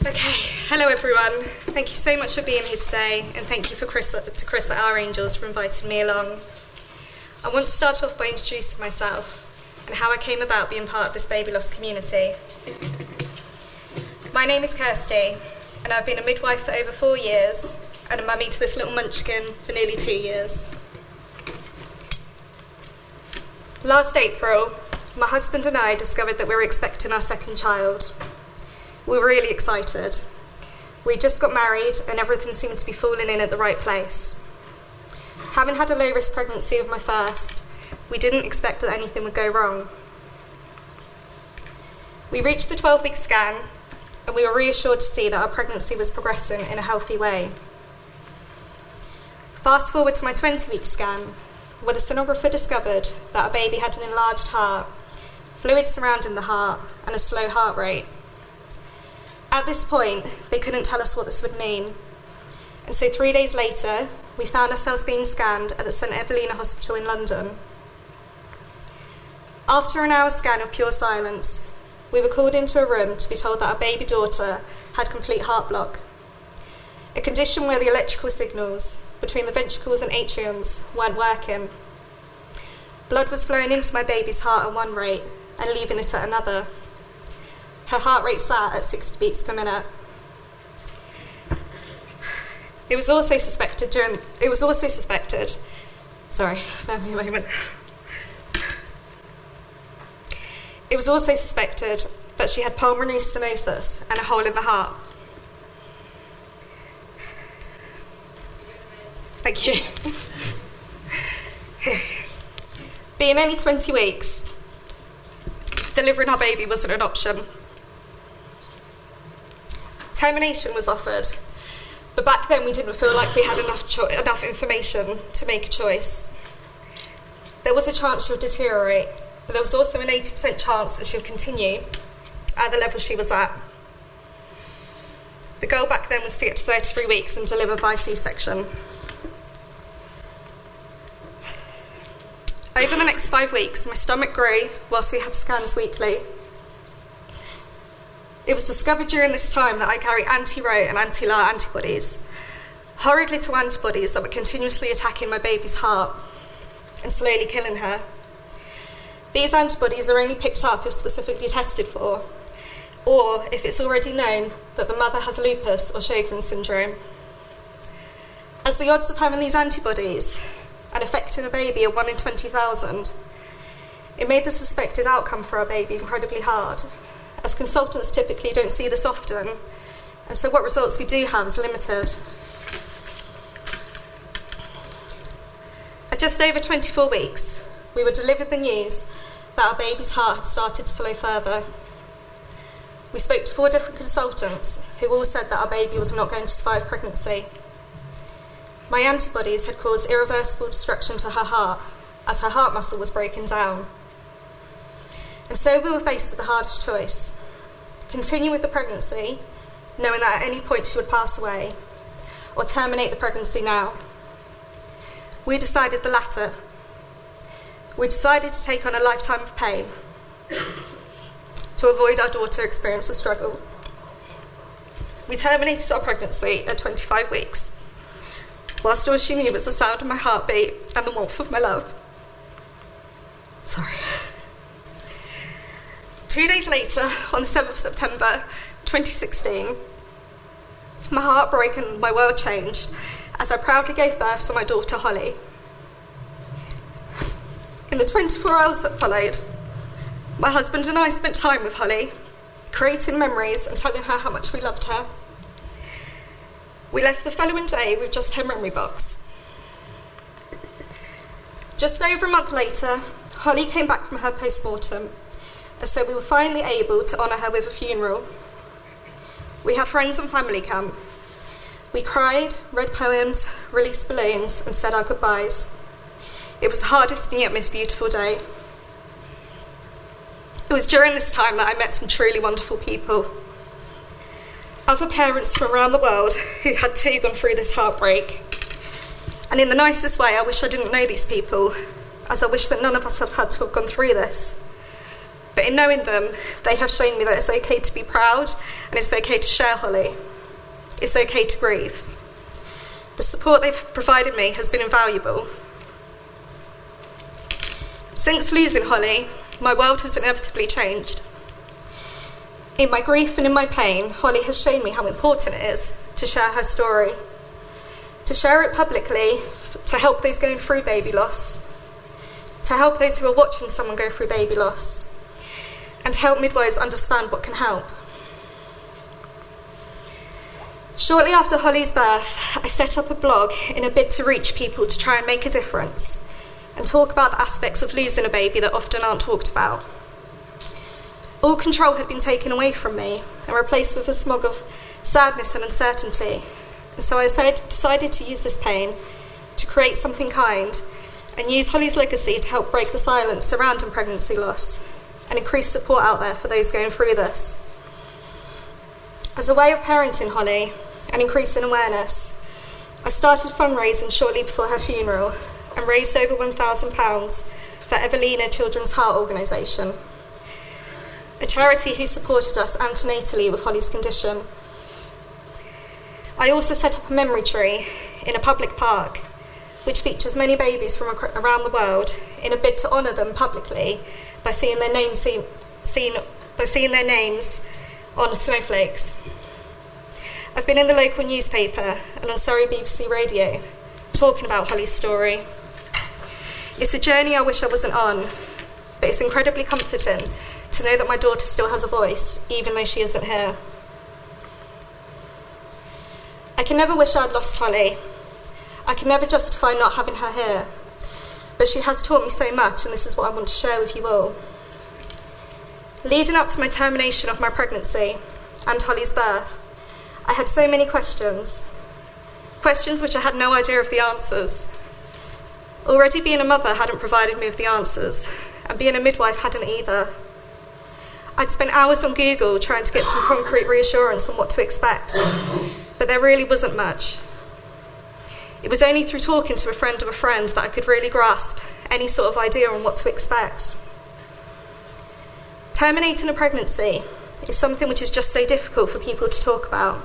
Okay, hello everyone. Thank you so much for being here today, and thank you to Chris at Our Angels for inviting me along. I want to start off by introducing myself and how I came about being part of this baby loss community. My name is Kirsty, and I've been a midwife for over 4 years and a mummy to this little munchkin for nearly 2 years. Last April, my husband and I discovered that we were expecting our second child. We were really excited. We just got married and everything seemed to be falling in at the right place. Having had a low-risk pregnancy with my first, we didn't expect that anything would go wrong. We reached the 12-week scan and we were reassured to see that our pregnancy was progressing in a healthy way. Fast forward to my 20-week scan, where the sonographer discovered that our baby had an enlarged heart, fluid surrounding the heart and a slow heart rate. At this point, they couldn't tell us what this would mean. And so 3 days later, we found ourselves being scanned at the St Evelina Hospital in London. After an hour's scan of pure silence, we were called into a room to be told that our baby daughter had complete heart block, a condition where the electrical signals between the ventricles and atriums weren't working. Blood was flowing into my baby's heart at one rate and leaving it at another. Her heart rate sat at 60 beats per minute. It was also suspected, sorry, bear me a moment. It was also suspected that she had pulmonary stenosis and a hole in the heart. Thank you. Being only 20 weeks, delivering our baby wasn't an option. Termination was offered, but back then we didn't feel like we had enough information to make a choice. There was a chance she would deteriorate, but there was also an 80% chance that she would continue at the level she was at. The goal back then was to get to 33 weeks and deliver via C-section. Over the next 5 weeks, my stomach grew whilst we had scans weekly. It was discovered during this time that I carry anti-Ro and anti-LAR antibodies, horrid little antibodies that were continuously attacking my baby's heart and slowly killing her. These antibodies are only picked up if specifically tested for, or if it's already known that the mother has lupus or Sjogren's syndrome. As the odds of having these antibodies and affecting a baby are 1 in 20,000, it made the suspected outcome for our baby incredibly hard, as consultants typically don't see this often, and so what results we do have is limited. At just over 24 weeks, we were delivered the news that our baby's heart had started to slow further. We spoke to 4 different consultants who all said that our baby was not going to survive pregnancy. My antibodies had caused irreversible destruction to her heart, as her heart muscle was breaking down. And so we were faced with the hardest choice: continue with the pregnancy, knowing that at any point she would pass away, or terminate the pregnancy now. We decided the latter. We decided to take on a lifetime of pain to avoid our daughter experiencing a struggle. We terminated our pregnancy at 25 weeks, whilst all she knew was the sound of my heartbeat and the warmth of my love. Sorry. 2 days later, on the 7th of September 2016, my heart broke and my world changed as I proudly gave birth to my daughter Holly. In the 24 hours that followed, my husband and I spent time with Holly, creating memories and telling her how much we loved her. We left the following day with just her memory box. Just over a month later, Holly came back from her post-mortem, and so we were finally able to honour her with a funeral. We had friends and family come. We cried, read poems, released balloons, and said our goodbyes. It was the hardest and yet most beautiful day. It was during this time that I met some truly wonderful people. Other parents from around the world who had too gone through this heartbreak. And in the nicest way, I wish I didn't know these people, as I wish that none of us had had to have gone through this. But in knowing them, they have shown me that it's okay to be proud and it's okay to share Holly. It's okay to grieve. The support they've provided me has been invaluable. Since losing Holly, my world has inevitably changed. In my grief and in my pain, Holly has shown me how important it is to share her story, to share it publicly, to help those going through baby loss, to help those who are watching someone go through baby loss, and to help midwives understand what can help. Shortly after Holly's birth, I set up a blog in a bid to reach people to try and make a difference and talk about the aspects of losing a baby that often aren't talked about. All control had been taken away from me and replaced with a smog of sadness and uncertainty, and so I decided to use this pain to create something kind and use Holly's legacy to help break the silence surrounding pregnancy loss and increase support out there for those going through this. As a way of parenting Holly and increasing awareness, I started fundraising shortly before her funeral and raised over £1,000 for Evelina Children's Heart Organisation, a charity who supported us antenatally with Holly's condition. I also set up a memory tree in a public park which features many babies from around the world in a bid to honour them publicly by seeing their names on snowflakes. I've been in the local newspaper and on Surrey BBC Radio talking about Holly's story. It's a journey I wish I wasn't on, but it's incredibly comforting to know that my daughter still has a voice, even though she isn't here. I can never wish I'd lost Holly. I can never justify not having her here, but she has taught me so much, and this is what I want to share with you all. Leading up to my termination of my pregnancy and Holly's birth, I had so many questions which I had no idea of the answers. Already being a mother hadn't provided me with the answers, and being a midwife hadn't either. I'd spent hours on Google trying to get some concrete reassurance on what to expect, but there really wasn't much. It was only through talking to a friend of a friend that I could really grasp any sort of idea on what to expect. Terminating a pregnancy is something which is just so difficult for people to talk about.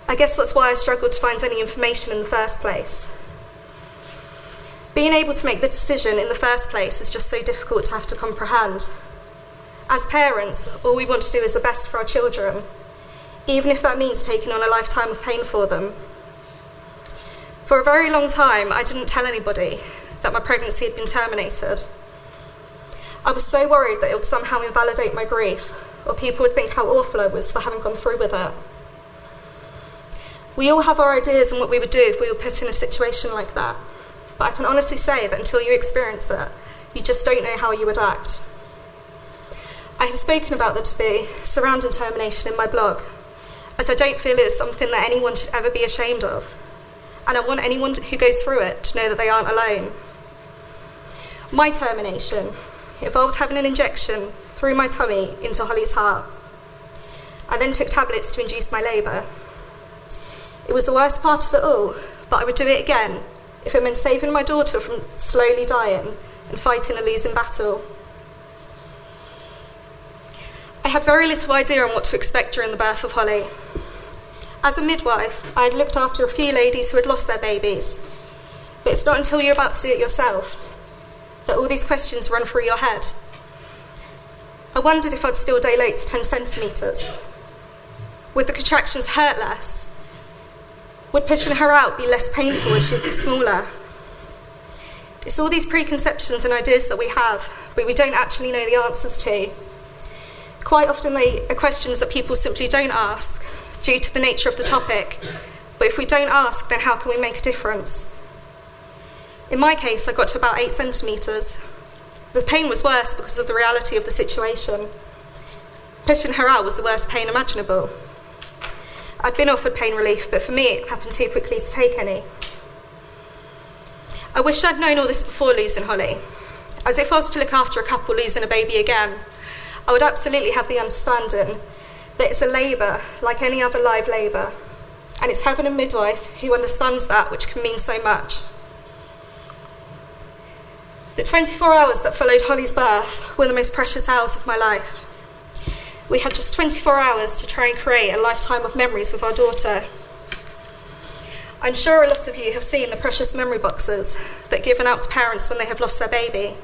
I guess that's why I struggled to find any information in the first place. Being able to make the decision in the first place is just so difficult to have to comprehend. As parents, all we want to do is the best for our children, even if that means taking on a lifetime of pain for them. For a very long time, I didn't tell anybody that my pregnancy had been terminated. I was so worried that it would somehow invalidate my grief, or people would think how awful I was for having gone through with it. We all have our ideas on what we would do if we were put in a situation like that, but I can honestly say that until you experience it, you just don't know how you would act. I have spoken about the taboo surrounding termination in my blog, as I don't feel it is something that anyone should ever be ashamed of, and I want anyone who goes through it to know that they aren't alone. My termination involved having an injection through my tummy into Holly's heart. I then took tablets to induce my labour. It was the worst part of it all, but I would do it again if it meant saving my daughter from slowly dying and fighting a losing battle. I had very little idea on what to expect during the birth of Holly. As a midwife, I had looked after a few ladies who had lost their babies, but it's not until you're about to do it yourself that all these questions run through your head. I wondered if I'd still dilate to 10 centimetres. Would the contractions hurt less? Would pushing her out be less painful as she'd be smaller? It's all these preconceptions and ideas that we have, but we don't actually know the answers to. Quite often they are questions that people simply don't ask due to the nature of the topic, but if we don't ask, then how can we make a difference? In my case, I got to about 8 centimetres. The pain was worse because of the reality of the situation. Pushing her out was the worst pain imaginable. I'd been offered pain relief, but for me it happened too quickly to take any. I wish I'd known all this before losing Holly. As if I was to look after a couple losing a baby again, I would absolutely have the understanding that it's a labour like any other live labour, and it's having a midwife who understands that which can mean so much. The 24 hours that followed Holly's birth were the most precious hours of my life. We had just 24 hours to try and create a lifetime of memories with our daughter. I'm sure a lot of you have seen the precious memory boxes that are given out to parents when they have lost their baby.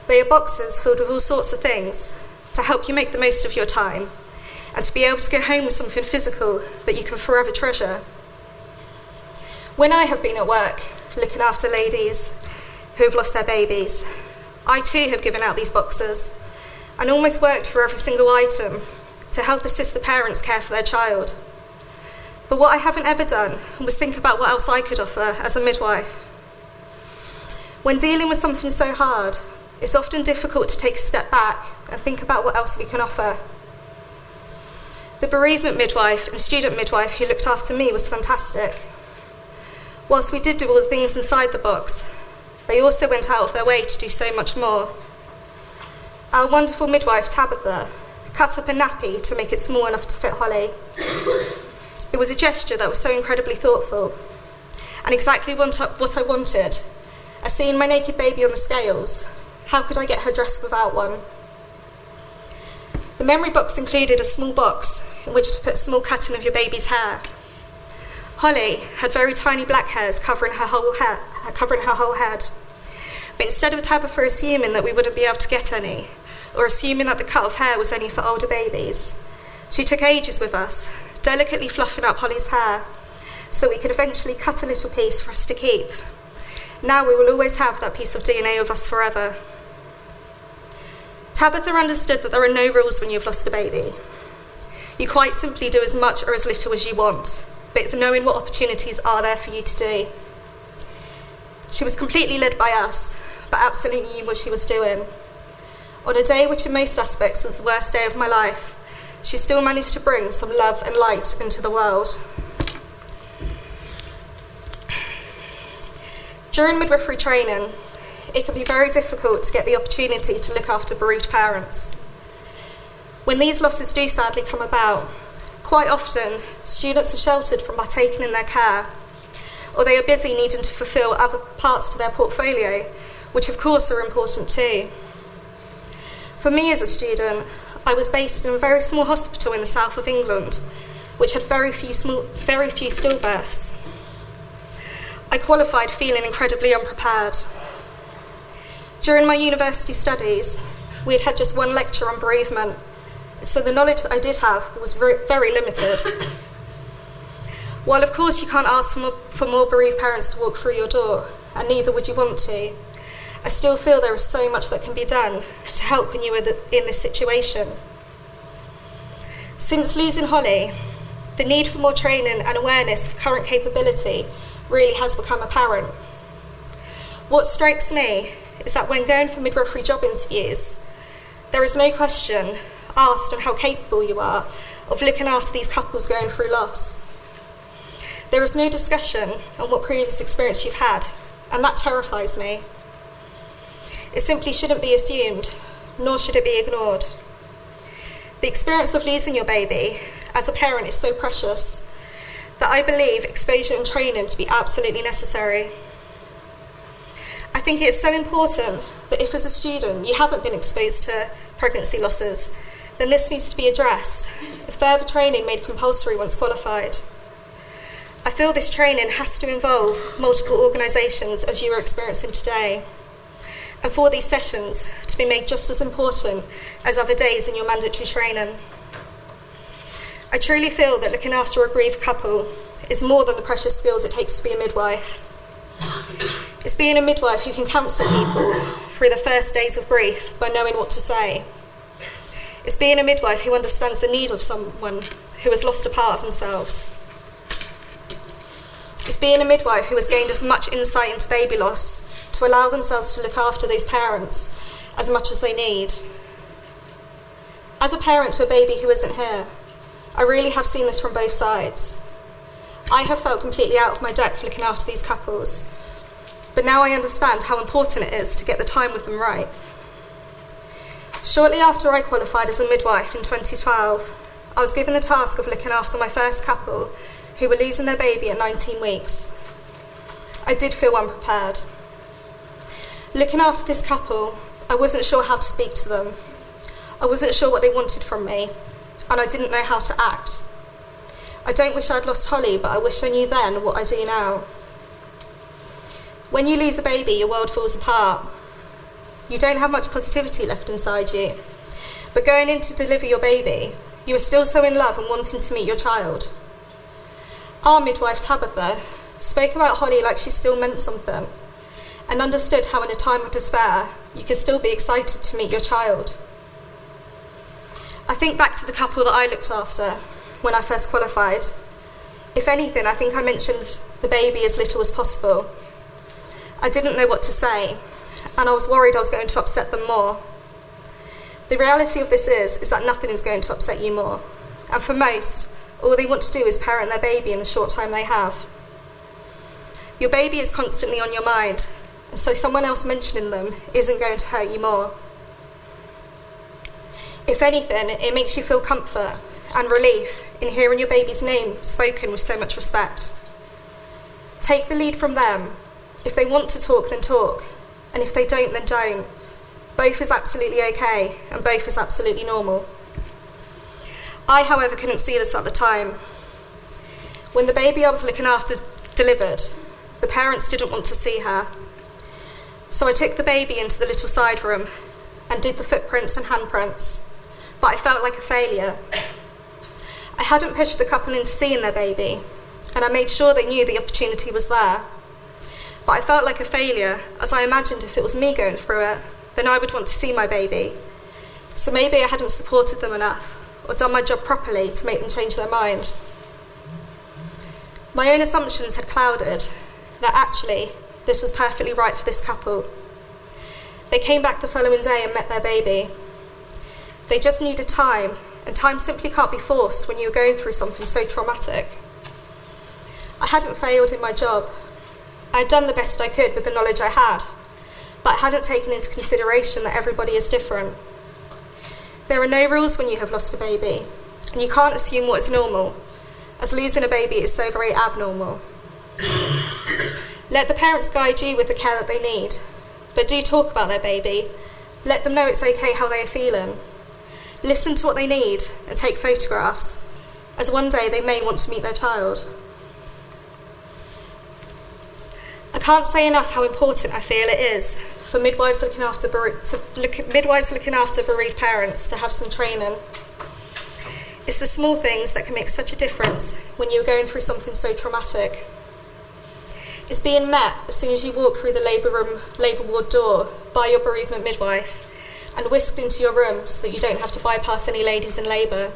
They are boxes filled with all sorts of things to help you make the most of your time and to be able to go home with something physical that you can forever treasure. When I have been at work looking after ladies who have lost their babies, I too have given out these boxes and almost worked for every single item to help assist the parents care for their child. But what I haven't ever done was think about what else I could offer as a midwife. When dealing with something so hard, it's often difficult to take a step back and think about what else we can offer. The bereavement midwife and student midwife who looked after me was fantastic. Whilst we did do all the things inside the box, they also went out of their way to do so much more. Our wonderful midwife, Tabitha, cut up a nappy to make it small enough to fit Holly. It was a gesture that was so incredibly thoughtful, and exactly what I wanted. As seeing my naked baby on the scales, how could I get her dressed without one? The memory box included a small box in which to put a small cutting of your baby's hair. Holly had very tiny black hairs covering her whole head. But instead of Tabitha assuming that we wouldn't be able to get any, or assuming that the cut of hair was only for older babies, she took ages with us, delicately fluffing up Holly's hair, so that we could eventually cut a little piece for us to keep. Now we will always have that piece of DNA with us forever. Tabitha understood that there are no rules when you've lost a baby. You quite simply do as much or as little as you want, but it's knowing what opportunities are there for you to do. She was completely led by us, but absolutely knew what she was doing. On a day which in most aspects was the worst day of my life, she still managed to bring some love and light into the world. During midwifery training, it can be very difficult to get the opportunity to look after bereaved parents. When these losses do sadly come about, quite often students are sheltered from partaking in their care, or they are busy needing to fulfil other parts to their portfolio, which of course are important too. For me as a student, I was based in a very small hospital in the south of England, which had very few stillbirths. I qualified feeling incredibly unprepared. During my university studies, we had had just one lecture on bereavement, so the knowledge that I did have was very limited. While of course you can't ask for more bereaved parents to walk through your door, and neither would you want to, I still feel there is so much that can be done to help when you are in this situation. Since losing Holly, the need for more training and awareness of current capability really has become apparent. What strikes me is that when going for midwifery job interviews, there is no question asked on how capable you are of looking after these couples going through loss. There is no discussion on what previous experience you've had, and that terrifies me. It simply shouldn't be assumed, nor should it be ignored. The experience of losing your baby as a parent is so precious that I believe exposure and training to be absolutely necessary. I think it is so important that if as a student you haven't been exposed to pregnancy losses, then this needs to be addressed, and further training made compulsory once qualified. I feel this training has to involve multiple organisations as you are experiencing today, and for these sessions to be made just as important as other days in your mandatory training. I truly feel that looking after a grieved couple is more than the precious skills it takes to be a midwife. It's being a midwife who can counsel people through the first days of grief by knowing what to say. It's being a midwife who understands the need of someone who has lost a part of themselves. It's being a midwife who has gained as much insight into baby loss to allow themselves to look after those parents as much as they need. As a parent to a baby who isn't here, I really have seen this from both sides. I have felt completely out of my depth looking after these couples, but now I understand how important it is to get the time with them right. Shortly after I qualified as a midwife in 2012, I was given the task of looking after my first couple who were losing their baby at 19 weeks. I did feel unprepared. Looking after this couple, I wasn't sure how to speak to them. I wasn't sure what they wanted from me, and I didn't know how to act. I don't wish I'd lost Holly, but I wish I knew then what I do now. When you lose a baby, your world falls apart. You don't have much positivity left inside you. But going in to deliver your baby, you are still so in love and wanting to meet your child. Our midwife, Tabitha, spoke about Holly like she still meant something, and understood how in a time of despair, you can still be excited to meet your child. I think back to the couple that I looked after when I first qualified. If anything, I think I mentioned the baby as little as possible. I didn't know what to say, and I was worried I was going to upset them more. The reality of this is that nothing is going to upset you more, and for most, all they want to do is parent their baby in the short time they have. Your baby is constantly on your mind, and so someone else mentioning them isn't going to hurt you more. If anything, it makes you feel comfort and relief in hearing your baby's name spoken with so much respect. Take the lead from them. If they want to talk, then talk, and if they don't, then don't. Both is absolutely okay, and both is absolutely normal. I, however, couldn't see this at the time. When the baby I was looking after delivered, the parents didn't want to see her. So I took the baby into the little side room and did the footprints and handprints, but I felt like a failure. I hadn't pushed the couple into seeing their baby, and I made sure they knew the opportunity was there. But I felt like a failure, as I imagined if it was me going through it, then I would want to see my baby. So maybe I hadn't supported them enough, or done my job properly to make them change their mind. My own assumptions had clouded that actually this was perfectly right for this couple. They came back the following day and met their baby. They just needed time, and time simply can't be forced when you are going through something so traumatic. I hadn't failed in my job. I had done the best I could with the knowledge I had, but I hadn't taken into consideration that everybody is different. There are no rules when you have lost a baby, and you can't assume what is normal, as losing a baby is so very abnormal. Let the parents guide you with the care that they need, but do talk about their baby. Let them know it's okay how they are feeling. Listen to what they need and take photographs, as one day they may want to meet their child. I can't say enough how important I feel it is for midwives looking after bereaved parents to have some training. It's the small things that can make such a difference when you're going through something so traumatic. It's being met as soon as you walk through the labour ward door by your bereavement midwife and whisked into your room so that you don't have to bypass any ladies in labour.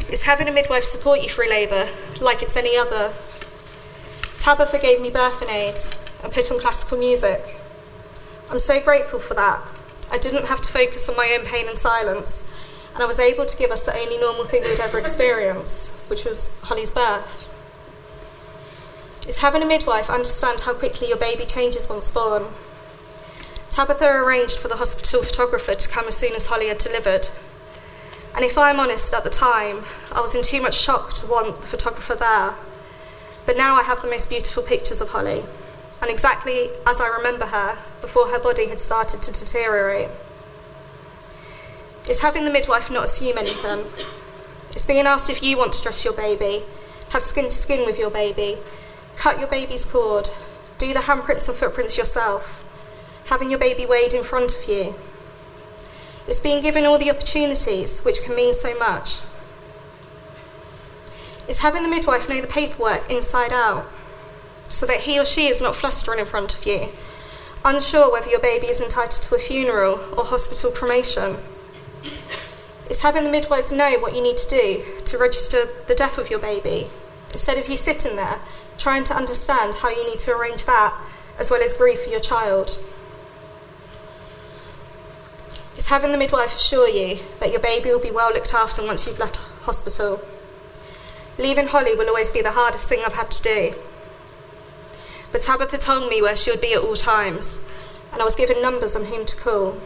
It's having a midwife support you through labour like it's any other. Tabitha gave me birthing aids and put on classical music. I'm so grateful for that. I didn't have to focus on my own pain and silence, and I was able to give us the only normal thing we'd ever experienced, which was Holly's birth. It's having a midwife understand how quickly your baby changes once born. Tabitha arranged for the hospital photographer to come as soon as Holly had delivered. And if I'm honest, at the time, I was in too much shock to want the photographer there. But now I have the most beautiful pictures of Holly, and exactly as I remember her before her body had started to deteriorate. It's having the midwife not assume anything. It's being asked if you want to dress your baby, have skin to skin with your baby, cut your baby's cord, do the handprints and footprints yourself, having your baby weighed in front of you. It's being given all the opportunities, which can mean so much. It's having the midwife know the paperwork inside out, so that he or she is not flustering in front of you, unsure whether your baby is entitled to a funeral or hospital cremation. It's having the midwives know what you need to do to register the death of your baby, instead of you sitting there trying to understand how you need to arrange that, as well as grieve for your child. It's having the midwife assure you that your baby will be well looked after once you've left hospital. Leaving Holly will always be the hardest thing I've had to do. But Tabitha told me where she would be at all times, and I was given numbers on whom to call.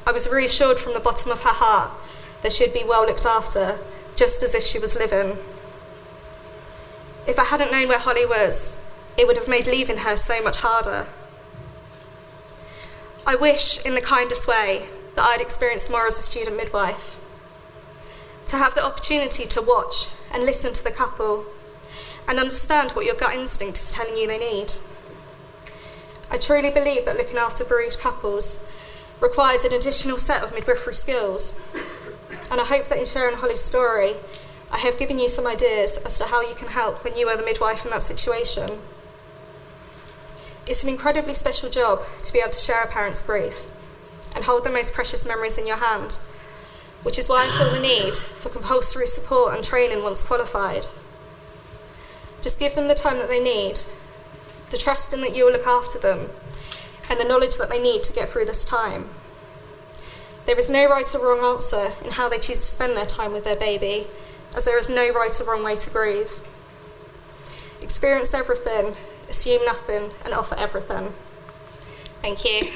I was reassured from the bottom of her heart that she would be well looked after, just as if she was living. If I hadn't known where Holly was, it would have made leaving her so much harder. I wish, in the kindest way, that I'd experienced more as a student midwife. To have the opportunity to watch and listen to the couple and understand what your gut instinct is telling you they need. I truly believe that looking after bereaved couples requires an additional set of midwifery skills, and I hope that in sharing Holly's story, I have given you some ideas as to how you can help when you are the midwife in that situation. It's an incredibly special job to be able to share a parent's grief and hold the most precious memories in your hand, which is why I feel the need for compulsory support and training once qualified. Just give them the time that they need, the trust in that you will look after them, and the knowledge that they need to get through this time. There is no right or wrong answer in how they choose to spend their time with their baby, as there is no right or wrong way to grieve. Experience everything, assume nothing, and offer everything. Thank you.